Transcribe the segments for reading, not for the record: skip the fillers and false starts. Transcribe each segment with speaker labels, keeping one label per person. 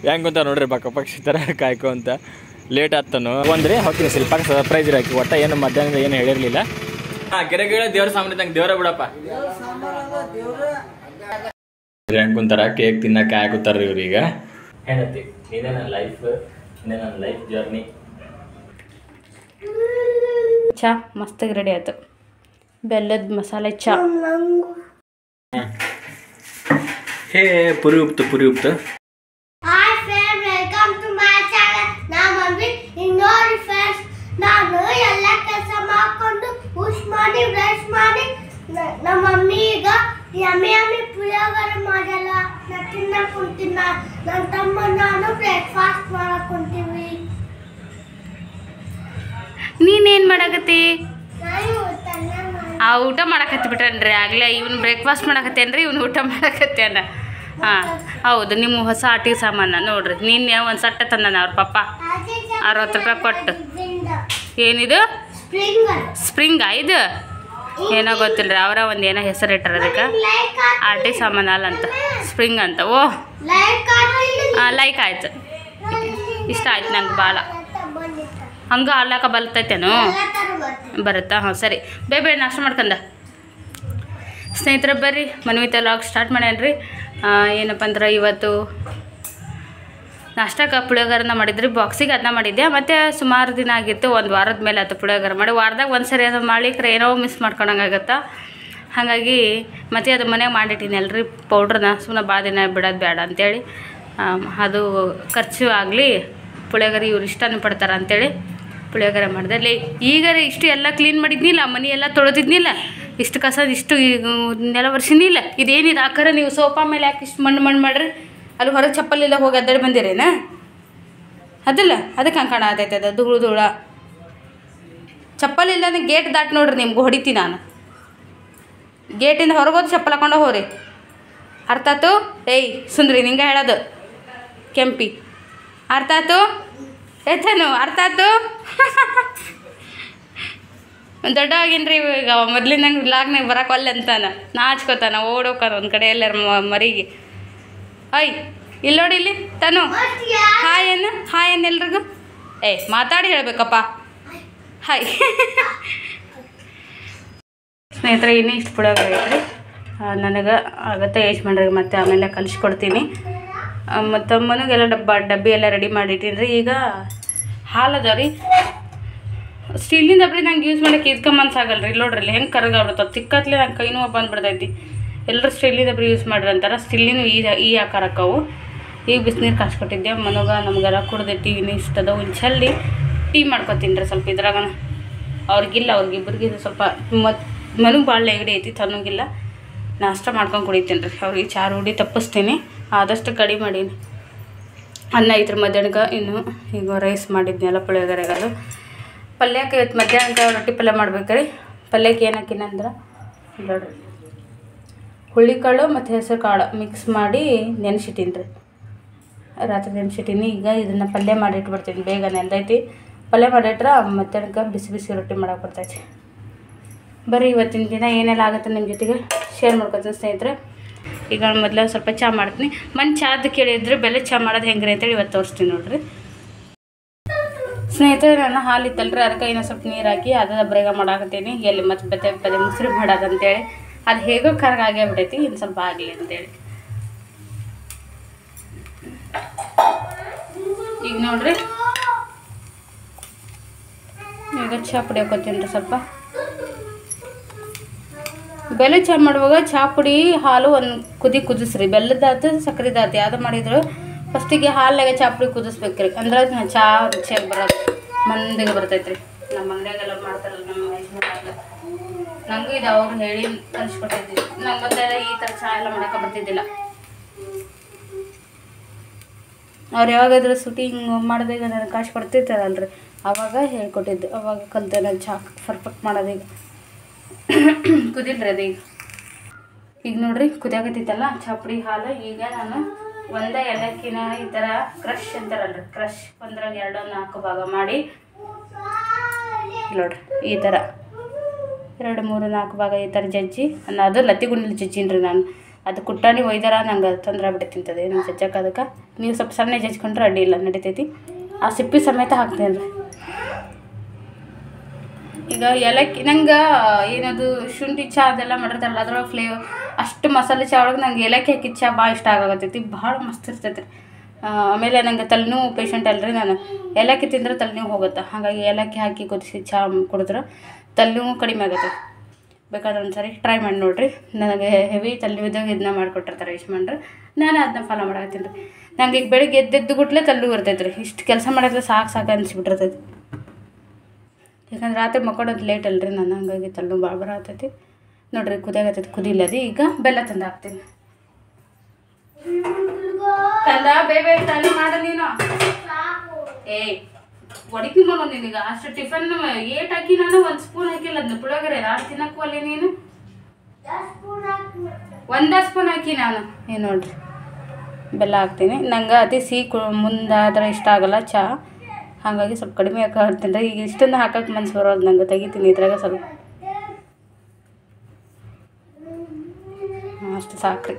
Speaker 1: ಹೆಂಗೆ ಅಂತ ನೋಡ್ರಿ ಬಕ್ಕ ಪಕ್ಷಿ ಥರ ಕಾಯ್ಕೊ ಅಂತ ಲೇಟ್ ಆಗ್ತಾನು ಒಂದ್ರಿ ಹೋಗ್ತೀನಿ ಸ್ವಲ್ಪ ಸರ್ಪ್ರೈಸ್ ಹಾಕಿ ಒಟ್ಟ ಏನು ಮಧ್ಯಾಹ್ನದ ಏನು ಹೇಳಿರಲಿಲ್ಲ. ಗಿಡ ದೇವ್ರ ಸಾಮಾನ್ಯ ನಂಗೆ ದೇವ್ರ ಬಿಡಪ್ಪ ಹೆಂಗೆ ಕುಂತಾರ ಕೇಕ್ ತಿನ್ನಕ್ಕೆ ಹಾಕುತ್ತಾರ ಇವ್ರೀಗ. ಏನತ್ತಿ ಇದೇ ನನ್ನ ಲೈಫ್, ಇದೇ ನನ್ನ ಲೈಫ್ ಜರ್ನಿ.
Speaker 2: ಚಾ ಮಸ್ತಾಗಿ ರೆಡಿ ಆಯ್ತು, ಬೆಲ್ಲದ ಮಸಾಲೆ ಚಾ.
Speaker 1: ಹೇ ಪುರಿ ಉಪ್ತು ಪುರಿ ಉಪ್ತು.
Speaker 3: ನಾನು ಎಲ್ಲ ಕೆಲಸ ಮಾಡ್ಕೊಂಡು ವಾಶ್ ಮಾಡಿ ಬ್ರಷ್ ಮಾಡಿ ನಮ್ಮ ಮಮ್ಮಿ ಈಗ ಯಮ್ಮಿ ಯಮ್ಮಿ ಪುಳಿಯೋಗರೆ ಮಾಡಲ್ಲ ನಾ ತಿನ್ನಕ್ ಕುಂತೀನಿ. ನನ್ನ ತಮ್ಮ ನಾನು ಬ್ರೇಕ್ಫಾಸ್ಟ್ ಮಾಡಕ್ ಕುಂತೀವಿ.
Speaker 2: ನೀನೇನು ಮಾಡಕತ್ತಿ? ಊಟ ಮಾಡಕತ್ತಿ ಬಿಟ್ರನ್ರಿ ಆಗಲೇ. ಇವನು ಬ್ರೇಕ್ಫಾಸ್ಟ್ ಮಾಡಕತ್ತೇನ್ರಿ, ಇವನು ಊಟ ಮಾಡಕತ್ತೇನ. ಹಾಂ ಹೌದು, ನಿಮ್ಮ ಹೊಸ ಆಟಿಗೆ ಸಾಮಾನು ನೋಡ್ರಿ. ನಿನ್ನೆ ಒಂದು ಸಟ್ಟ ತಂದಾನ ಅವ್ರ ಪಪ್ಪ 60 ರೂಪಾಯಿ ಕೊಟ್ಟು. ಏನಿದು ಸ್ಪ್ರಿಂಗಾ? ಇದು ಏನೋ ಗೊತ್ತಿಲ್ಲ ರೀ, ಅವರ ಒಂದು ಏನೋ ಹೆಸರು ಇಟ್ಟಾರ ಅದಕ್ಕೆ. ಆಟಿ ಸಾಮಾನು ಅಲ್ಲ ಅಂತ ಸ್ಪ್ರಿಂಗ್ ಅಂತ. ಓ ಲೈಕ್ ಆಯ್ತು, ಇಷ್ಟ ಆಯ್ತು ನಂಗೆ ಭಾಳ. ಹಂಗೆ ಹಾಲಾಕ ಬರ್ತೈತೇನು? ಬರುತ್ತಾ? ಹಾಂ ಸರಿ, ಬೇಬೆ ನಾಷ್ಟ ಮಾಡ್ಕಂದ. ಸ್ನೇಹಿತರೆ ಬರ್ರಿ, ಮನ್ವಿತ ಲಾಗ್ ಸ್ಟಾರ್ಟ್ ಮಾಡ್ಯಾನ್ರಿ. ಏನಪ್ಪ ಅಂದ್ರೆ ಇವತ್ತು ನಾಷ್ಟಕ್ಕೆ ಪುಳಿಯೋಗರನ್ನ ಮಾಡಿದ್ರಿ. ಬಾಕ್ಸಿಗೆ ಅದನ್ನ ಮಾಡಿದ್ದೆ, ಮತ್ತು ಸುಮಾರು ದಿನ ಆಗಿತ್ತು, ಒಂದು ವಾರದ ಮೇಲೆ ಆಯ್ತು ಪುಳಿಯೋಗರ ಮಾಡಿ. ವಾರದಾಗ ಒಂದು ಸರಿ ಅದು ಮಾಡ್ಲಿಕ್ಕೆ ಏನೋ ಮಿಸ್ ಮಾಡ್ಕೊಳಂಗಾಗತ್ತೆ. ಹಾಗಾಗಿ ಮತ್ತೆ ಅದು ಮನೆಯಾಗ ಮಾಡಿಟ್ಟಿನಲ್ರಿ ಪೌಡ್ರನ್ನ, ಸುಮ್ಮನೆ ಭಾಳ ದಿನ ಬಿಡೋದು ಬೇಡ ಅಂಥೇಳಿ. ಅದು ಖರ್ಚು ಆಗಲಿ, ಪುಳಿಯೋಗರೆ ಇವ್ರು ಇಷ್ಟನೂ ಪಡ್ತಾರೆ ಅಂಥೇಳಿ ಪುಳಿಯೋಗರೆ ಮಾಡಿದೆ. ಅಲ್ಲಿ ಈಗಾರೆ ಇಷ್ಟು ಎಲ್ಲ ಕ್ಲೀನ್ ಮಾಡಿದ್ನಿಲ್ಲ, ಮನೆ ಎಲ್ಲ ತೊಳೆದಿದ್ನಿಲ್ಲ, ಇಷ್ಟು ಕಸ ಇಷ್ಟು ನೆಲ ವರ್ಷನಿಲ್ಲ. ಇದೇನಿದು ಆಕಾರ ನೀವು ಸೋಫಾ ಮೇಲೆ ಯಾಕೆ ಇಷ್ಟು ಮಣ್ಣು ಮಾಡ್ರಿ? ಅಲ್ಲಿ ಹೊರಗೆ ಚಪ್ಪಲಿಲ್ಲ ಹೋಗಿ ಅಡ್ಡಾಡಿ ಬಂದಿರೇನ? ಅದಲ್ಲ ಅದಕ್ಕೆ ಹಂಗೆ ಕಾಣತೈತೆ, ಅದು ಧೂಳ ಚಪ್ಪಲಿಲ್ಲ ಅಂದ್ರೆ ಗೇಟ್ ದಾಟಿ ನೋಡ್ರಿ, ನಿಮ್ಗೆ ಹೊಡಿತೀನಿ ನಾನು. ಗೇಟಿಂದ ಹೊರಗೋದು ಚಪ್ಪಲ್ ಹಾಕೊಂಡು ಹೋಗ್ರಿ, ಅರ್ಥ ಆಯ್ತು? ಏಯ್ ಸುಂದ್ರಿ, ನಿಂಗೆ ಹೇಳೋದು ಕೆಂಪಿ, ಅರ್ಥ ಆಯ್ತು? ಎತ್ತನು ಅರ್ಥ ಆಯ್ತು? ದೊಡ್ಡ ಆಗಿನ್ರಿ ಈಗ, ಮೊದ್ಲಿನಂಗೆ ವ್ಲಾಗ್ನಾಗ ಬರೋಕ್ಕಲ್ಲ ಅಂತಾನ, ನಾಚ್ಕೋತಾನ, ಓಡೋಕಾನ ಒಂದು ಕಡೆ ಎಲ್ಲರ ಮರಿಗೆ. ಅಯ್ ಇಲ್ಲಿ ನೋಡಿ, ಇಲ್ಲಿ ತನು ಹಾಯ್ ಅನ್ನ ಎಲ್ರಿಗೂ. ಮಾತಾಡಿ ಹೇಳ್ಬೇಕಪ್ಪ ಹಾಯ್. ಸ್ನೇಹಿತರೆ ಇನ್ನೂ ಇಷ್ಟು ಪುಳಿಯೋಗರೆ ಐತ್ರಿ, ನನಗೆ ಆಗತ್ತೆ ಯಜಮಾನ್ರಿಗೆ ಮತ್ತೆ ಆಮೇಲೆ ಕಲಿಸ್ಕೊಡ್ತೀನಿ. ಮತ್ತು ಅಮ್ಮನಿಗೆಲ್ಲ ಡಬ್ಬಿ ಎಲ್ಲ ರೆಡಿ ಮಾಡಿಟ್ಟಿನಿ ರೀ. ಈಗ ಹಾಲು ಅದಾವ ರೀ, ಸ್ಟೀಲಿನ ಡಬ್ಬಿ ನಂಗೆ ಯೂಸ್ ಮಾಡೋಕ್ಕೆ ಮನ್ಸಾಗಲ್ಲ ರೀ. ಇಲ್ಲಿ ನೋಡ್ರಿ ಇಲ್ಲಿ ಹೆಂಗೆ ಕರಗಾಗ್ಬಿಡ್ತಾವೆ, ತಿಕ್ಕತ್ಲೆ ನಂಗೆ ಕೈನೂ ಬಂದುಬಿಡ್ತೈತಿ. ಎಲ್ಲರೂ ಸ್ಟೀಲಿನ ಡಬ್ಬಿ ಯೂಸ್ ಮಾಡ್ರಿ ಅಂತಾರೆ. ಸ್ಟೀಲಿನೂ ಈ ಆಕಾರಕ್ಕವು. ಈಗ ಬಿಸಿನೀರು ಕಾಸ್ಕೊಟ್ಟಿದ್ದೆ ಮನಗ, ನಮಗೆಲ್ಲ ಕುಡ್ದೆ ಟೀವಿನ ಇಷ್ಟದ ಒಂದು ಚೆಲ್ಲಿ ಟೀ ಮಾಡ್ಕೊತೀನಿ ರೀ ಸ್ವಲ್ಪ ಇದ್ರಾಗ. ಅವ್ರಿಗಿಲ್ಲ, ಅವ್ರಿಗಿಬ್ಬರಿಗೆ ಸ್ವಲ್ಪ ಮನಗೆ ಭಾಳ ನೆಗಡಿ ಐತಿ, ತನಗಿಲ್ಲ. ನಾಷ್ಟ ಮಾಡ್ಕೊಂಡು ಕುಡಿತೀನಿ ರೀ. ಅವ್ರಿಗೆ ಚಾ ರೂಢಿ ತಪ್ಪಿಸ್ತೀನಿ, ಆದಷ್ಟು ಕಡಿಮೆ ಮಾಡೀನಿ. ಅನ್ನ ಐತ್ರಿ ಮಧ್ಯಾಹ್ನಕ್ಕೆ, ಇನ್ನು ಈಗ ರೈಸ್ ಮಾಡಿದ್ನೆಲ್ಲ ಪುಳಿಯೋಗರೆಗದು. ಪಲ್ಯಕ್ಕೆ ಇವತ್ತು ಮಧ್ಯಾಹ್ನಕ್ಕೆ ರೊಟ್ಟಿ ಪಲ್ಯ ಮಾಡ್ಬೇಕ್ರಿ. ಪಲ್ಯಕ್ಕೆ ಏನು ಹಾಕಿನಂದ್ರೆ ನೋಡ್ರಿ, ಹುಳ್ಳಿಕಾಳು ಮತ್ತು ಹೆಸರು ಕಾಳು ಮಿಕ್ಸ್ ಮಾಡಿ ನೆನೆಸಿಟ್ಟೀನಿ ರೀ, ರಾತ್ರಿ ನೆನೆಸಿಟ್ಟೀನಿ. ಈಗ ಇದನ್ನು ಪಲ್ಯ ಮಾಡಿಟ್ಬಿಡ್ತೀನಿ, ಬೇಗ ನೆಂದೈತಿ. ಪಲ್ಯ ಮಾಡಿಟ್ರೆ ಮಧ್ಯಾಹ್ನಕ್ಕೆ ಬಿಸಿ ಬಿಸಿ ರೊಟ್ಟಿ ಮಾಡೋಕೆ ಬರ್ತೈತಿ. ಬರೀ ಇವತ್ತಿನ ದಿನ ಏನೆಲ್ಲ ಆಗುತ್ತೆ ನಿಮ್ಮ ಜೊತೆಗೆ ಶೇರ್ ಮಾಡ್ಕೊತೀನಿ ಸ್ನೇಹಿತರೆ. ಈಗ ಮೊದಲು ಸ್ವಲ್ಪ ಚಹಾ ಮಾಡ್ತೀನಿ. ಮನೆ ಚಾದ ಕೇಳಿದ್ರೆ ಬೆಲೆ ಚಹಾ ಮಾಡೋದು ಹೆಂಗ್ರಿ ಅಂತೇಳಿ ಇವತ್ತು ತೋರಿಸ್ತೀನಿ ನೋಡ್ರಿ. ಸ್ನೇಹಿತರೆ ನಾನು ಹಾಲಿತ್ತಲ್ರಿ, ಅದಕ್ಕೆ ಇನ್ನೂ ಸ್ವಲ್ಪ ನೀರು ಹಾಕಿ ಅದನ್ನ ಬ್ರೇಗ ಮಾಡಾಕತ್ತೀನಿ. ಎಲ್ಲಿ ಮತ್ತು ಪದೇ ಮುಸ್ರಿ ಮಾಡೋದಂತೇಳಿ ಅದು ಹೇಗೋ ಕರ್ಗ ಆಗೇ ಬಿಟ್ಟೈತಿ, ಇನ್ನು ಸ್ವಲ್ಪ ಆಗಲಿ ಅಂತೇಳಿ. ಈಗ ನೋಡ್ರಿ, ಈಗ ಚಹಾ ಪುಡಿ ಹಾಕೋತೀನಿ ರೀ ಸ್ವಲ್ಪ. ಬೆಲ್ಲ ಚಹಾ ಮಾಡುವಾಗ ಚಹಾ ಪುಡಿ ಹಾಲು ಒಂದು ಕುದಿಸ್ರಿ. ಬೆಲ್ಲದಾತು ಸಕ್ಕರೆದಾತು ಯಾವ್ದು ಮಾಡಿದ್ರು ಫಸ್ಟಿಗೆ ಹಾಲಾಗೆ ಚಹಾ ಪುಡಿ ಕುದಿಸ್ಬೇಕ್ರಿ, ಅಂದ್ರೆ ಚಹಾ ರುಚಿಯಾಗಿ ಬರೋದು ಮಂದಿಗೆ ಬರ್ತೈತೆ ರೀ. ನಮ್ಮ ಅಂಗಡಿಯಾಗೆಲ್ಲ ಮಾಡ್ತಾರಲ್ಲ ನಮ್ಮ ಯಜಮಾನ್ರು, ನನಗೂ ಇದು ಅವ್ರು ಹೇಳಿ ಕಲಿಸ್ಕೊಟ್ಟಿದ್ವಿ. ನಂಗೆ ಮೊದಲೆಲ್ಲ ಈ ಥರ ಚಹಾ ಎಲ್ಲ ಮಾಡೋಕೆ ಬರ್ತಿದ್ದಿಲ್ಲ. ಅವ್ರು ಯಾವಾಗಾದ್ರೂ ಸುಟಿ ಹಿಂಗೆ ಮಾಡಿದಾಗ ನನಗೆ ಕಾಸು ಕೊಡ್ತಿರ್ತಾರಲ್ರಿ, ಆವಾಗ ಹೇಳ್ಕೊಟ್ಟಿದ್ದು, ಅವಾಗ ಕಲಿತೆ ನಾನು ಚಹಾ ಪರ್ಫೆಕ್ಟ್ ಮಾಡೋದೀಗ. ಕುದಿಲ್ರಿ ಅದೀಗ. ಈಗ ನೋಡ್ರಿ ಕುದಿಯಾಕತ್ತೈತಲ್ಲ ಚಹಾ ಪುಡಿ ಹಾಲು. ಈಗ ನಾನು ಒಂದೇ ಏಲಕ್ಕಿನ ಈ ಥರ ಕ್ರಷ್ ಅಂತಾರಲ್ರಿ, ಕ್ರಷ್ ಒಂದ್ರಾಗ 2-4 ಭಾಗ ಮಾಡಿ ನೋಡ್ರಿ ಈ ಥರ 2-3-4 ಭಾಗ ಈ ಥರ ಜಜ್ಜಿ, ಅದು ಲತ್ತಿ ಗುಂಡಲ್ಲಿ ಜಜ್ಜೀನಿ ರೀ ನಾನು. ಅದು ಕುಟ್ಟಾಣಿ ಒಯ್ದಾರ ನಂಗೆ ತೊಂದರೆ ಬಿಡ್ತಿಂತದೆ ನಮ್ಮ ಜಜ್ಜಕ್ಕೆ. ಅದಕ್ಕೆ ನೀವು ಸ್ವಲ್ಪ ಸಣ್ಣ ಜಜ್ಕೊಂಡ್ರೆ ಅಡ್ಡಿ ಇಲ್ಲ, ನಡಿತೈತಿ. ಆ ಸಿಪ್ಪಿ ಸಮೇತ ಹಾಕ್ತೇನೆ ರೀ. ಈಗ ಏಲಕ್ಕಿ ನಂಗೆ ಏನದು ಶುಂಠಿ ಚಹಾ ಅದೆಲ್ಲ ಮಾಡಿರ್ತಾರಲ್ಲ ಅದ್ರೊಳಗೆ ಫ್ಲೇವರ್ ಅಷ್ಟು ಮಸಾಲೆ ಚಹಾ ಒಳಗೆ ನಂಗೆ ಏಲಕ್ಕಿ ಹಾಕಿದ ಚಹಾ ಭಾಳ ಇಷ್ಟ ಆಗತ್ತೈತಿ, ಭಾಳ ಮಸ್ತ್ ಇರ್ತೈತಿ ರೀ. ಆಮೇಲೆ ನಂಗೆ ತಲೆನೋವು ಪೇಷಂಟ್ ಅಲ್ರಿ ನಾನು, ಏಲಕ್ಕಿ ತಿಂದ್ರೆ ತಲೆನೋವು ಹೋಗುತ್ತೆ. ಹಾಗಾಗಿ ಏಲಕ್ಕಿ ಹಾಕಿ ಕುದಿಸಿ ಚಹಾ ಕುಡಿದ್ರೆ ತಲೆನೋವು ಕಡಿಮೆ ಆಗುತ್ತೆ. ಬೇಕಾದ್ರೆ ಒಂದ್ಸರಿ ಟ್ರೈ ಮಾಡಿ ನೋಡಿರಿ. ನನಗೆ ಹೆವಿ ತಲೆನೋವಿದ್ದಾಗ ಇದನ್ನ ಮಾಡಿಕೊಟ್ಟಿರ್ತಾರೆ ಯಜಮಾನ್ರು, ನಾನು ಅದನ್ನ ಫಾಲೋ ಮಾಡತ್ತೀನಿ ರೀ. ನಂಗೆ ಈಗ ಬೆಳಿಗ್ಗೆ ಎದ್ದು ಗುಟ್ಲೆ ತಲೆನೋವು ಇರ್ತೈತೆ ರೀ. ಇಷ್ಟು ಕೆಲಸ ಮಾಡಿದ್ರೆ ಸಾಕು ಅನಿಸ್ಬಿಟ್ಟಿರ್ತೈತಿ. ಯಾಕಂದ್ರೆ ರಾತ್ರಿ ಮಕ್ಕೊಡೋದು ಲೇಟ್ ಅಲ್ರಿ ನಾನು, ಹಂಗಾಗಿ ತಲೆನೋವು ಭಾಳ ಬರತೈತಿ. ನೋಡ್ರಿ ಕುದಿಯಾಗತ್ತೈತಿ, ಕುದಿಲ್ಲದಿ. ಈಗ ಬೆಲ್ಲ ತಂದು ಹಾಕ್ತೀನಿ. ಕಂದ ಬೇಬೆ ತಲೆ ಮಾಡ ನೀನು. ಏಯ್ ಹೊಡಿತೀನಿ ನೋಡು ನಿನಗೆ. ಅಷ್ಟು ಟಿಫನ್ ಏಟ್ ಹಾಕಿ ನಾನು 1 ಸ್ಪೂನ್ ಹಾಕಿಲ್ಲ ಅದನ್ನ ಪುಳಿಯೋಗರೆ. ರಾತ್ ತಿನ್ನಕ್ಕೂ ಅಲ್ಲಿ ನೀನು 1 ಸ್ಪೂನ್ ಹಾಕಿ ನಾನು. ಏನು ನೋಡ್ರಿ ಬೆಲ್ಲ ಹಾಕ್ತೀನಿ. ನಂಗೆ ಅತಿ ಸಿಹಿ ಮುಂದಾದ್ರೆ ಇಷ್ಟ ಆಗಲ್ಲ ಚಹಾ, ಹಾಗಾಗಿ ಸ್ವಲ್ಪ ಕಡಿಮೆ ಹಾಕ್ತೀನಿ ರೀ. ಈಗ ಇಷ್ಟೊಂದು ಹಾಕಕ್ಕೆ ಮನ್ಸು ಬರೋದು ನಂಗೆ, ತೆಗಿತೀನಿ ಇದ್ರಾಗ ಸ್ವಲ್ಪ. ಅಷ್ಟು ಸಾಕ್ರಿ.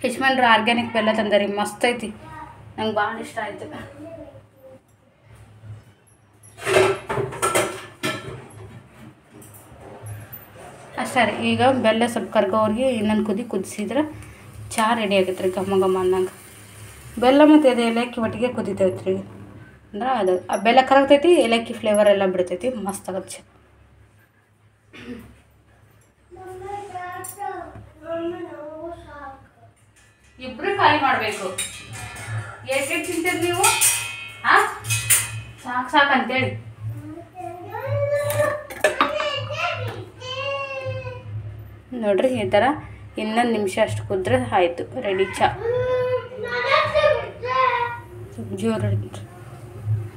Speaker 2: ಯಜಮಾನ್ರು ಆರ್ಗ್ಯಾನಿಕ್ ಬೆಲ್ಲ ತಂದರಿ, ಮಸ್ತ್ ಐತಿ, ನಂಗೆ ಭಾಳ ಇಷ್ಟ ಆಯ್ತು. ಅಷ್ಟೇ ರೀ. ಈಗ ಬೆಲ್ಲ ಸ್ವಲ್ಪ ಕರ್ಗೋವ್ರಿಗೆ ಇನ್ನೊಂದು ಕುದಿಸಿದ್ರೆ ಚಹಾ ರೆಡಿ ಆಗೈತೆ ರೀ, ಘಮ ಘಮ ಅನ್ನಂಗೆ. ಬೆಲ್ಲ ಮತ್ತು ಅದು ಏಲಕ್ಕಿ ಒಟ್ಟಿಗೆ ಕುದಿತೈತೆ ರೀ. ಅಂದ್ರೆ ಅದು ಆ ಬೆಲ್ಲ ಕರಗ್ತೈತಿ, ಏಲಕ್ಕಿ ಫ್ಲೇವರ್ ಎಲ್ಲ ಬಿಡ್ತೈತಿ, ಮಸ್ತ್ ಆಗತ್ತೆ ಚಹಾ. ಇಬ್ರು ಖಾಲಿ ಮಾಡಬೇಕು. ಎಷ್ಟು ತಿಂತೀರಿ ನೀವು? ಹಾಂ ಸಾಕು ಅಂತೇಳಿ. ನೋಡ್ರಿ ಈ ಥರ ಇನ್ನೊಂದು ನಿಮಿಷ ಅಷ್ಟು ಕುದ್ರೆ ಆಯಿತು, ರೆಡಿ ಚಹಾ. ಜೋರು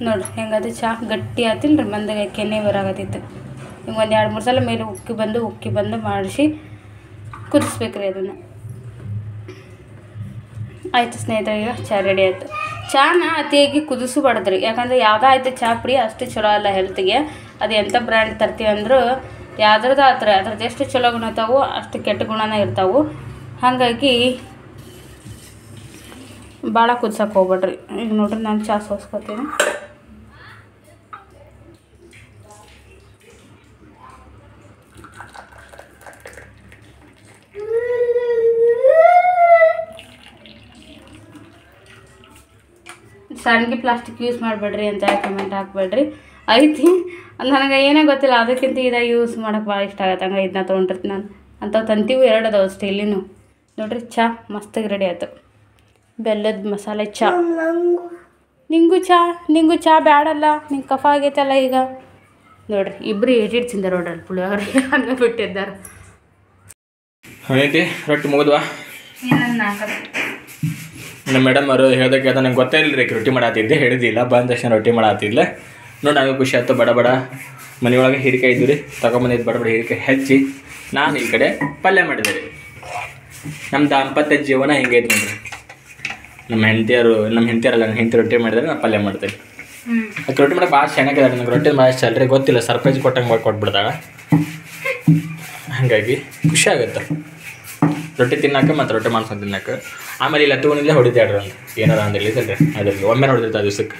Speaker 2: ನೋಡ್ರಿ ಹೆಂಗದು ಚಹಾ ಗಟ್ಟಿ ಆತಿಲ್ಲ ರೀ, ಮಂದಾಗ ಕೆನೆ ಬರಾಗತ್ತಿತ್ತು. ಹಿಂಗೆ ಒಂದು 2-3 ಸಲ ಮೇಲೆ ಉಕ್ಕಿ ಬಂದು ಮಾಡಿಸಿ ಕುದಿಸ್ಬೇಕ್ರಿ ಅದನ್ನು. ಆಯಿತು ಸ್ನೇಹಿತರೆ, ಈಗ ಚಹಾ ರೆಡಿ ಆಯಿತು. ಚಹಾನ ಅತಿಯಾಗಿ ಕುದಿಸಬಾರ್ದ್ರಿ, ಯಾಕಂದ್ರೆ ಯಾವುದೋ ಆಯ್ತು ಚಹಾ ಪುಡಿ ಅಷ್ಟು ಚಲೋ ಅಲ್ಲ ಹೆಲ್ತ್ಗೆ. ಅದು ಎಂಥ ಬ್ರ್ಯಾಂಡ್ ತರ್ತೀವಿ ಅಂದರೂ ಯಾವ್ದ್ರದ್ದು ಆತ್ರಿ ಅದ್ರದ್ದು ಎಷ್ಟು ಚಲೋ ಗುಣ ಇರ್ತಾವೆ ಅಷ್ಟು ಕೆಟ್ಟ ಗುಣನೇ ಇರ್ತಾವೆ. ಹಾಗಾಗಿ ಭಾಳ ಕುದ್ಸಕ್ಕೆ ಹೋಗ್ಬೇಡ್ರಿ. ಈಗ ನೋಡ್ರಿ ನಾನು ಚಹಾ ಸೋಸ್ಕೊತೀನಿ. ಸಣ್ಣಗೆ ಪ್ಲಾಸ್ಟಿಕ್ ಯೂಸ್ ಮಾಡಬೇಡ್ರಿ ಅಂತ ಕಮೆಂಟ್ ಹಾಕ್ಬೇಡ್ರಿ ಐತಿ. ನನಗೆ ಏನೋ ಗೊತ್ತಿಲ್ಲ, ಅದಕ್ಕಿಂತ ಇದಾಗಿ ಯೂಸ್ ಮಾಡೋಕೆ ಭಾಳ ಇಷ್ಟ ಆಗತ್ತೆ. ಹಂಗೆ ಇದನ್ನ ತೊಗೊಂಡಿರ್ತೀನಿ ನಾನು. ಅಂಥವು ತಂತೀವಿ 2 ಅದಾವೆ ಸ್ಟೀಲಿನೂ. ನೋಡ್ರಿ ಚಹಾ ಮಸ್ತಾಗಿ ರೆಡಿ ಆಯ್ತು. ಬೆಲ್ಲದ ಮಸಾಲೆ ಚಹಾ. ನಿಂಗೂ ಚಹಾ ಬ್ಯಾಡಲ್ಲ, ನಿಂಗೆ ಕಫ ಆಗೈತಲ್ಲ ಈಗ. ನೋಡ್ರಿ ಇಬ್ಬರು ಏಟಿಟ್ಟು ತಿಂದಾರೆ ನೋಡ್ರಿ ಪುಳಿಯೋಗರೆ, ಹಂಗೆ ಬಿಟ್ಟಿದ್ದಾರೆ.
Speaker 1: ಏನೈತಿ ರೊಟ್ಟಿ ಮುಗಿದ್ವಾ?
Speaker 2: ಏನನ್ನ ಹಾಕೋದು
Speaker 1: ನಮ್ಮ ಮೇಡಮ್ ಅವರು ಹೇಳ್ದಕ್ಕೆ ಅದು ನಂಗೆ ಗೊತ್ತೇ ಇಲ್ಲ ರೀ, ರೊಟ್ಟಿ ಮಾಡತ್ತಿದ್ದೆ, ಹೇಳಿದಿಲ್ಲ. ಬಂದ ತಕ್ಷಣ ರೊಟ್ಟಿ ಮಾಡತ್ತಿಲ್ಲ ನೋಡಿ. ನನಗೆ ಖುಷಿ ಆಯ್ತು. ಬಡ ಮನೆಯೊಳಗೆ ಹೀರೆಕಾಯಿ ಇದ್ದು ರೀ, ತೊಗೊಂಬಂದಿದ್ದು ಬಡ ಹೀರೆಕಾಯಿ ಹೆಚ್ಚಿ ನಾನು ಈ ಕಡೆ ಪಲ್ಯ ಮಾಡಿದೆ ರೀ. ನಮ್ಮ ದಾಂಪತ್ಯ ಜೀವನ ಹಿಂಗೈತೆ ನೋಡ್ರಿ. ನಮ್ಮ ಹೆಂಡತಿಯರಲ್ಲ, ನನ್ನ ಹೆಂಡತಿ ರೊಟ್ಟಿ ಮಾಡಿದ್ರೆ ನಾನು ಪಲ್ಯ ಮಾಡ್ತೇನೆ. ಅದಕ್ಕೆ ರೊಟ್ಟಿ ಮಾಡೋಕೆ ಭಾಳ ಚೆನ್ನಾಗಿದೆ. ನನಗೆ ರೊಟ್ಟಿ ಭಾಳ ರೀ, ಗೊತ್ತಿಲ್ಲ, ಸರ್ಪ್ರೈಸ್ ಕೊಟ್ಟಂಗೆ ಮಾಡಿ ಕೊಟ್ಬಿಡ್ತಾಳ. ಹಾಗಾಗಿ ಖುಷಿ ಆಗುತ್ತೆ ರೊಟ್ಟಿ ತಿನ್ನಕ್ಕೆ ಮತ್ತು ರೊಟ್ಟಿ ಮಾಡ್ಕೊಂಡು ತಿನ್ನಕ್ಕೆ. ಆಮೇಲೆ ಇಲ್ಲ ತಗೊಂಡಿಲ್ಲ ಹೊಡಿತಾಡ್ರಿ ಒಂದು ಏನಾರ ಅಂದಿಲ್ಲ ಅದ್ರಲ್ಲಿ ಒಮ್ಮೆ ಹೊಡೆದಿರ್ತಾರೆ ದಿವ್ಸಕ್ಕೆ.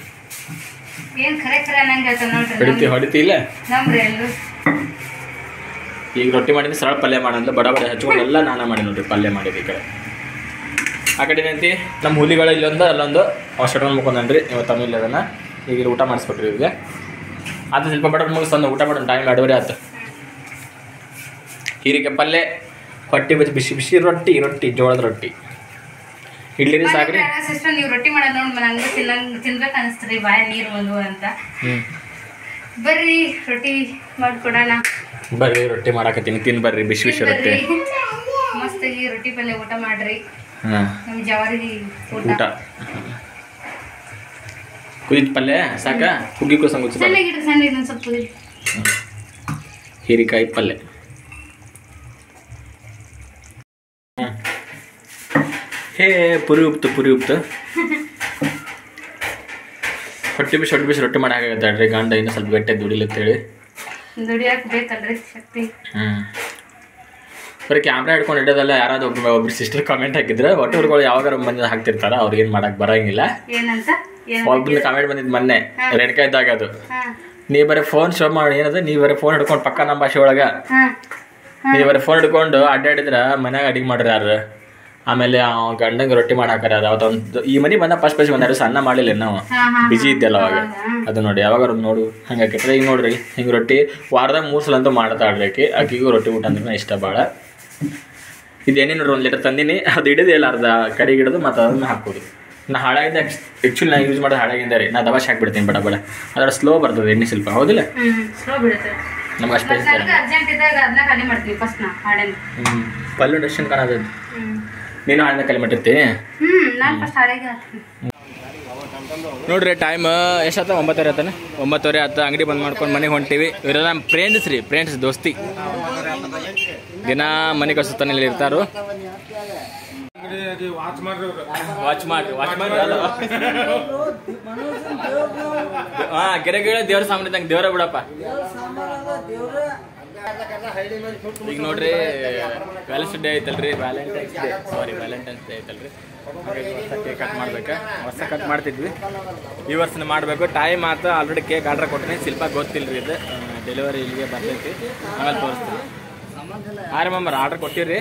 Speaker 1: ಹೊಡಿತಿಲ್ಲ. ಈಗ ರೊಟ್ಟಿ ಮಾಡಿದ್ರೆ ಸರಳ ಪಲ್ಯ ಮಾಡೋದು, ಬಡ ಹಚ್ಕೊಂಡೆಲ್ಲ ನಾನಾ ಮಾಡಿ ನೋಡ್ರಿ ಪಲ್ಯ ಮಾಡಿದ್ದು. ಈ ಕಡೆ ಆ ಕಡೆ ಏನಂತಿ ನಮ್ಮ ಹುಲಿಗಳು ಇಲ್ಲೊಂದು ಅಲ್ಲೊಂದು ಶಟ್ಕೊಂಡು ಮುಕ್ಕೊಂಡ್ರಿ. ಇವತ್ತು ತಮಿಳ್ ಅದನ್ನು ಈಗ ಊಟ ಮಾಡಿಸ್ಬೇಕ್ರಿ ಇವ್ರಿಗೆ. ಅದು ಸ್ವಲ್ಪ ಬಡ ಮುಗಿಸ್ತಂದು ಊಟ ಮಾಡೋಣ, ಟೈಮ್ 2:30 ಆಯ್ತು. ಹೀರೆಕಾಯಿ ಪಲ್ಯ, ಹೊಟ್ಟೆ ಬಿಸಿ ರೊಟ್ಟಿ ಜೋಳದ ರೊಟ್ಟಿ, ಇಡ್ಲಿ ರೀ ಸಾಕ್ರಿ.
Speaker 2: ಸಿಸ್ಟರ್ ನೀವು ರೊಟ್ಟಿ ಮಾಡೋದು ನೋಡಿ ನಂಗೆ ತಿನ್ಬೇಕು ಅನಿಸ್ತೀರಿ, ಬಾಯ ನೀರು ಒಂದು ಅಂತ. ಬರ್ರಿ ರೊಟ್ಟಿ ಮಾಡಿಕೊಡೋಣ.
Speaker 1: ಬರ್ರಿ ರೊಟ್ಟಿ ಮಾಡಾಕತ್ತೀನಿ, ಬರ್ರಿ ಬಿಸಿ ರೊಟ್ಟಿ.
Speaker 2: ಮಸ್ತಾಗಿ ರೊಟ್ಟಿ ಪಲ್ಯ ಊಟ ಮಾಡ್ರಿ. ನಮ್ಮ ಜವಾರಿ ಊಟ
Speaker 1: ಕುದಿದ ಪಲ್ಯ ಸಾಕ, ಹುಗ್ಗಿ ಕೋಸಂಗ್
Speaker 2: ಸಣ್ಣ ಇನ್ನೊಂದು ಸ್ವಲ್ಪ ಕುದಿ.
Speaker 1: ಹೀರೆಕಾಯಿ ಪಲ್ಯ ಹೇ ಪುರಿ ಉಪ್ತು ಹೊಟ್ಟೆ ಬಿಸಿ ರೊಟ್ಟಿ ಮಾಡಾಕತ್ತಾಳ್ರಿ. ಗಂಡ ಇನ್ನೂ ಸ್ವಲ್ಪ ಗಟ್ಟೆ ದುಡಿಲತ್ತೇಳಿ
Speaker 2: ದುಡಿಯಾಕ ಬೇಕಲ್ರಿ ಶಕ್ತಿ.
Speaker 1: ಬರೀ ಕ್ಯಾಮ್ರಾ ಹಿಡ್ಕೊಂಡು ಇಡೋದಲ್ಲ. ಯಾರಾದ್ರೂ ಒಬ್ರು ಸಿಸ್ಟರ್ ಕಾಮೆಂಟ್ ಹಾಕಿದ್ರೆ ಹೊಟ್ಟೆಗಳು ಯಾವಾಗಾರ ಮಂದಿ ಹಾಕ್ತಿರ್ತಾರ, ಅವ್ರಿಗೇನು ಮಾಡಕ್ ಬರಂಗಿಲ್ಲ. ಒಬ್ರು ಕಾಮೆಂಟ್ ಬಂದಿದ್ದು ಮೊನ್ನೆ ರೇಣುಕಾ ಇದ್ದಾಗ, ಅದು ನೀ ಬರೀ ಫೋನ್ ಶೋ ಮಾಡಿ ಏನದ, ನೀ ಬರೀ ಫೋನ್ ಹಿಡ್ಕೊಂಡು ಪಕ್ಕ ನಮ್ಮ ಭಾಷೆ ಒಳಗೆ ನೀ ಬರೀ ಫೋನ್ ಹಿಡ್ಕೊಂಡು ಅಡ್ಡಾಡಿದ್ರೆ ಮನ್ಯಾಗ ಅಡಿಗೆ ಮಾಡ್ರಿ ಯಾರು, ಆಮೇಲೆ ಗಂಡಂಗೆ ರೊಟ್ಟಿ ಮಾಡಾಕಾರ. ಅದೊಂದು ಈ ಮನೆ ಬಂದ ಫಸ್ಟ್ ಒಂದೆರಡು ಸಣ್ಣ ಮಾಡಿಲ್ಲ, ನಾವು ಬಿಜಿ ಇದ್ದಲ್ಲ ಅವಾಗ. ಅದು ನೋಡಿ ಯಾವಾಗ ನೋಡು ಹಂಗಾಕೈತ್ರಿ. ಈಗ ನೋಡ್ರಿ ಹಿಂಗೆ ರೊಟ್ಟಿ ವಾರದಾಗ 3 ಸಲ ಅಂತೂ ಮಾಡ್ತಾಳ್ರಿ ಆಕಿ. ಆಕಿಗೂ ರೊಟ್ಟಿ ಊಟ ಅಂದ್ರೆ ಇಷ್ಟ ಭಾಳ. ಇದೇನೇ ನೋಡ್ರಿ 1 ಲೀಟರ್ ತಂದಿನಿ, ಅದು ಹಿಡಿದಿಲ್ಲ, ಅರ್ಧ ಕಡೆಗೆ ಹಿಡಿದು ಮತ್ತು ಅದನ್ನು ಹಾಕೋದು. ನಾ ಹಾಳಾಗಿದ್ದೆ ಆ್ಯಕ್ಚುಲಿ ನಾ ಯೂಸ್ ಮಾಡೋದು ಹಾಳಾಗಿದ್ದೆ ರೀ. ನಾ ದವಾಶ್ ಹಾಕ್ಬಿಡ್ತೀನಿ ಬಡ ಬಡ, ಅದರ ಸ್ಲೋ ಬರ್ತದೆ ಎಣ್ಣೆ ಸ್ವಲ್ಪ, ಹೌದಿಲ್ಲ? ನಮ್ಗೆ ಅಷ್ಟು ಪಲ್ಲು ಡಸ್ಟನ್ ಕಾಣೋದು. ನೀನು ಹಾಳನ್ನ ಕಲಿ ಮಾಡಿರ್ತಿ ನೋಡ್ರಿ. ಟೈಮ್ ಎಷ್ಟಾತ? 9:30 ಆತಾನೆ. 9:30 ಆತ. ಅಂಗಡಿ ಬಂದ್ ಮಾಡ್ಕೊಂಡು ಮನೆಗೆ ಹೊಂಟೀವಿ. ಇವ್ರ ನಮ್ಮ ಫ್ರೆಂಡ್ಸ್ ರೀ, ಫ್ರೆಂಡ್ಸ್ ದೋಸ್ತಿ. ದಿನ ಮನೆ ಕಳ್ಸುತ್ತಾನೆ ಇರ್ತಾರು. ವಾಚ್ ಮಾಡ್ರಿ ಹಾ, ಗೆರೆ ದೇವ್ರ ಸಾಮಾನ್ಯ ಇದ್ದಂಗೆ ದೇವ್ರ ಬಿಡಪ್ಪ. ಈಗ ನೋಡ್ರಿ ವ್ಯಾಲೆಂಟೈನ್ಸ್ ಡೇ ಐತಲ್ರಿ, ವ್ಯಾಲೆಂಟೈನ್ಸ್ ಡೇ ಐತಲ್ರಿ. ಕೇಕ್ ಕಟ್ ಮಾಡ್ಬೇಕಾ? ಹೊಸ ಕಟ್ ಮಾಡ್ತಿದ್ವಿ, ಈ ವರ್ಷನ ಮಾಡಬೇಕು. ಟೈಮ್ ಆತ. ಆಲ್ರೆಡಿ ಕೇಕ್ ಆರ್ಡರ್ ಕೊಟ್ಟಿನಿ. ಶಿಲ್ಪ ಗೊತ್ತಿಲ್ರಿ, ಇದು ಡೆಲಿವರಿ ಇಲ್ಲಿಗೆ ಬರ್ತೈತಿ, ಆಮೇಲೆ ತೋರಿಸ್ತೀವಿ. ಆರಮ್ಮರ ಆರ್ಡರ್ ಕೊಟ್ಟಿರಿ,